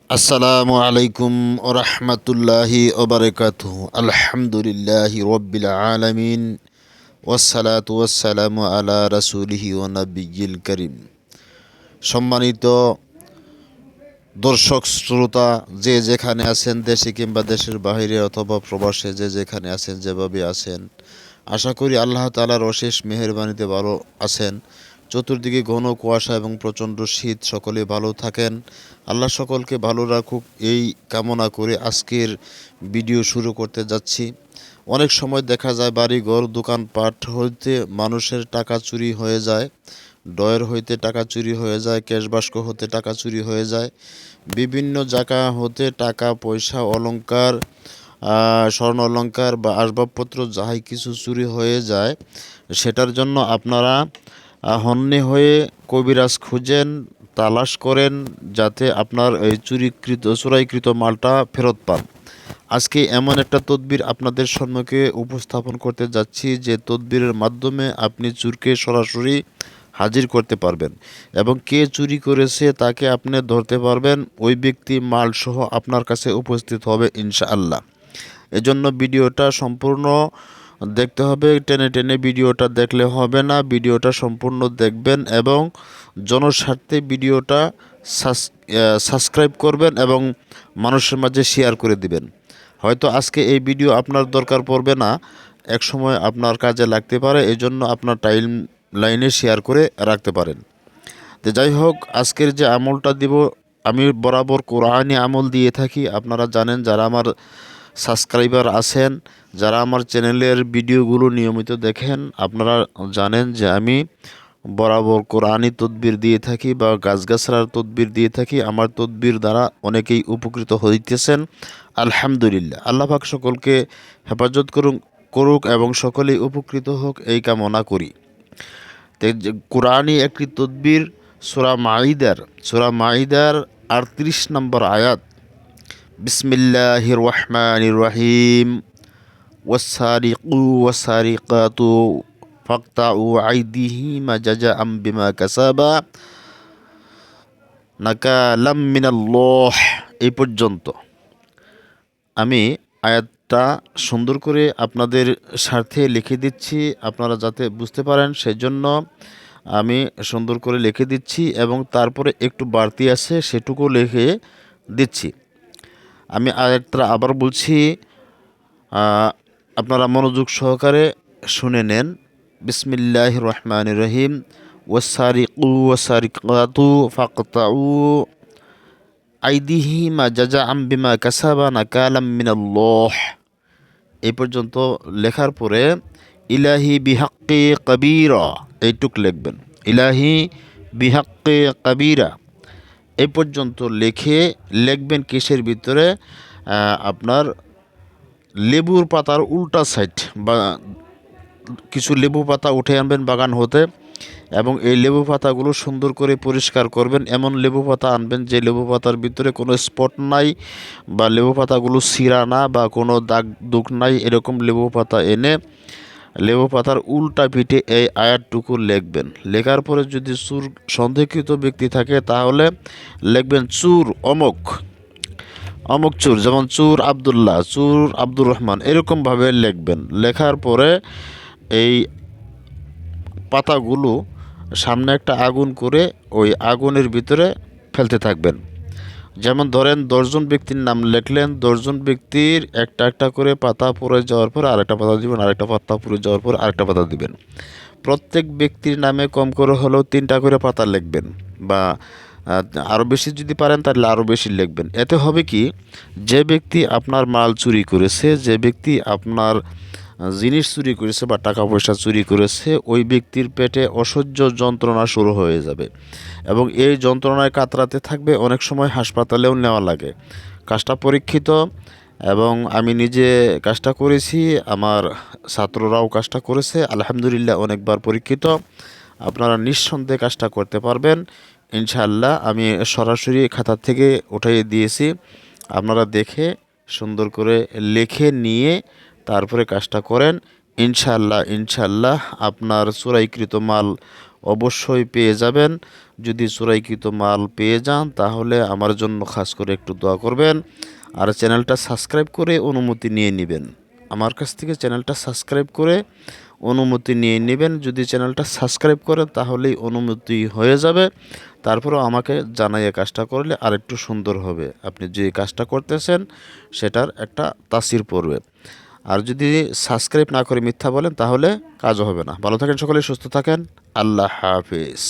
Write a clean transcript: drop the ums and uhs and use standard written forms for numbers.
আসসালামু আলাইকুম ওরহমতুল্লাহি ওবরকাতুহু। আলহামদুলিল্লাহি রব্বিল আলামিন ওয়াসসালাতু ওয়াসসালামু আলা রাসূলিহি ওয়া নাবিয়্যিল কারীম। সম্মানিত দর্শক শ্রোতা, যে যেখানে আছেন, দেশে কিংবা দেশের বাইরে অথবা প্রবাসে, যে যেখানে আছেন, যেভাবে আছেন, আশা করি আল্লাহ তাআলার অশেষ মেহেরবানিতে ভালো আছেন। চতুর্দিকে ঘন কুয়াশা এবং প্রচণ্ড শীত, সকলে ভালো থাকেন, আল্লাহ সকলকে ভালো রাখুক এই কামনা করে আজকের ভিডিও শুরু করতে যাচ্ছি। অনেক সময় দেখা যায় বাড়িঘর দোকানপাট হইতে মানুষের টাকা চুরি হয়ে যায়, ডয়ের হইতে টাকা চুরি হয়ে যায়, ক্যাশ বাস্ক হতে টাকা চুরি হয়ে যায়, বিভিন্ন জায়গা হতে টাকা পয়সা অলংকার, স্বর্ণ অলংকার বা আসবাবপত্র যাহাই কিছু চুরি হয়ে যায়। সেটার জন্য আপনারা হন্যে হয়ে কবিরাজ খুঁজেন, তালাশ করেন, যাতে আপনার এই চোরাইকৃত মালটা ফেরত পান। আজকে এমন একটা তদবির আপনাদের সম্মুখে উপস্থাপন করতে যাচ্ছি, যে তদবিরের মাধ্যমে আপনি চোরকে সরাসরি হাজির করতে পারবেন এবং কে চুরি করেছে তাকে আপনি ধরতে পারবেন। ওই ব্যক্তি মালসহ আপনার কাছে উপস্থিত হবে ইনশাআল্লাহ। এজন্য ভিডিওটা সম্পূর্ণ দেখতে হবে, টেনে টেনে ভিডিওটা দেখলে হবে না, ভিডিওটা সম্পূর্ণ দেখবেন এবং জনস্বার্থে ভিডিওটা সাবস্ক্রাইব করবেন এবং মানুষের মাঝে শেয়ার করে দিবেন। হয়তো আজকে এই ভিডিও আপনার দরকার পড়বে না, এক সময় আপনার কাজে লাগতে পারে, এই জন্য আপনার টাইম লাইনে শেয়ার করে রাখতে পারেন। তো যাই হোক, আজকের যে আমলটা দিব, আমি বরাবর কোরআনি আমল দিয়ে থাকি। আপনারা জানেন, যারা আমার সাবস্ক্রাইবার আছেন, যারা আমার চ্যানেলের ভিডিওগুলো নিয়মিত দেখেন, আপনারা জানেন যে আমি বরাবর কোরআনি তদবির দিয়ে থাকি বা গাছগাছড়ার তদবির দিয়ে থাকি। আমার তদবির দ্বারা অনেকেই উপকৃত হইতেছেন আলহামদুলিল্লাহ। আল্লাহ পাক সকলকে হেফাজত করুক এবং সকলেই উপকৃত হোক এই কামনা করি। কোরআনি একটি তদবির, সূরা মাইদার 38 নম্বর আয়াত, বিসমিল্লাহির রহমানির রহিম, ওয়াসারিকু ওয়াসারিকাতু ফাকতাউ আইদিহিমা জাযাআম বিমা কাসাবা নাকালাম মিনাল্লাহ। এই পর্যন্ত আমি আয়াতটা সুন্দর করে আপনাদের স্বার্থে লিখে দিচ্ছি, আপনারা যাতে বুঝতে পারেন সেজন্য আমি সুন্দর করে লিখে দিচ্ছি এবং তারপরে একটু বাড়তি আছে সেটুকু লিখে দিচ্ছি। আমি আয়াতটা আবার বলছি, আপনারা মনোযোগ সহকারে শুনে নেন। বিসমিল্লাহির রহমানির রহিম, ওয়াসারিকু ওয়াসারিকাতু ফাকতাউ আইদিহিমা জাযাআম বিমা কাসাবা নাকালাম মিনাল্লাহ। এই পর্যন্ত লেখার পরে ইলাহি বিহাক্কি কবিরা এইটুক লিখবেন, ইলাহি বিহাক্কি কবিরা। এই পর্যন্ত লিখবেন কিসের ভিতরে? আপনার লেবুর পাতার উল্টা সাইড, বা কিছু লেবু পাতা উঠে আনবেন বাগান হতে এবং এই লেবু পাতাগুলো সুন্দর করে পরিষ্কার করবেন। এমন লেবু পাতা আনবেন যে লেবু পাতার ভিতরে কোনো স্পট নাই, বা লেবু পাতাগুলো ছিঁড়া না, বা কোনো দাগ দুগ নাই, এরকম লেবু পাতা এনে লেবু পাতার উল্টা পিঠে এই আয়াতটুকু লিখবেন। লেখার পরে যদি চোর সন্দেহকৃত ব্যক্তি থাকে তাহলে লিখবেন চোর অমুক, অমুক চোর, যেমন চোর আবদুল্লাহ, চোর আব্দুর রহমান, এরকমভাবে লিখবেন। লেখার পরে এই পাতাগুলো সামনে একটা আগুন করে ওই আগুনের ভিতরে ফেলতে থাকবেন। যেমন ধরেন 10 জন ব্যক্তির নাম লিখলেন, 10 জন ব্যক্তির একটা একটা করে পাতা পড়ে যাওয়ার পর আরেকটা পাতা দিবেন, আরেকটা পাতা পড়ে যাওয়ার পর আরেকটা পাতা দিবেন। প্রত্যেক ব্যক্তির নামে কম করে হলেও 3টা করে পাতা লিখবেন, বা আরও বেশি যদি পারেন তাহলে আরও বেশি লিখবেন। এতে হবে কি, যে ব্যক্তি আপনার মাল চুরি করেছে, যে ব্যক্তি আপনার জিনিস চুরি করেছে বা টাকা পয়সা চুরি করেছে, ওই ব্যক্তির পেটে অসহ্য যন্ত্রণা শুরু হয়ে যাবে এবং এই যন্ত্রণায় কাতরাতে থাকবে। অনেক সময় হাসপাতালেও নেওয়া লাগে। কাজটা পরীক্ষিত এবং আমি নিজে কাজটা করেছি, আমার ছাত্ররাও কাজটা করেছে, আলহামদুলিল্লাহ অনেকবার পরীক্ষিত। আপনারা নিঃসন্দেহে কাজটা করতে পারবেন ইনশাআল্লাহ। আমি সরাসরি খাতা থেকে উঠিয়ে দিয়েছি, আপনারা দেখে সুন্দর করে লিখে নিয়ে তারপরে কাজটা করেন ইনশাআল্লাহ। আপনার চোরাইকৃত মাল অবশ্যই পেয়ে যাবেন। যদি চোরাইকৃত মাল পেয়ে যান তাহলে আমার জন্য খাস করে একটু দোয়া করবেন। আর চ্যানেলটা সাবস্ক্রাইব করে অনুমতি নিয়ে নেবেন। আমার কাছ থেকে চ্যানেলটা সাবস্ক্রাইব করে অনুমতি নিয়ে নেবেন। যদি চ্যানেলটা সাবস্ক্রাইব করেন তাহলেই অনুমতি হয়ে যাবে। তারপরেও আমাকে জানাইয়ে কাজটা করলে আরেকটু সুন্দর হবে। আপনি যে কাজটা করতেছেন সেটার একটা তাসির পড়বে। আর যদি সাবস্ক্রাইব না করে মিথ্যা বলেন তাহলে কাজও হবে না। ভালো থাকেন সকলে, সুস্থ থাকেন। আল্লাহ হাফেজ।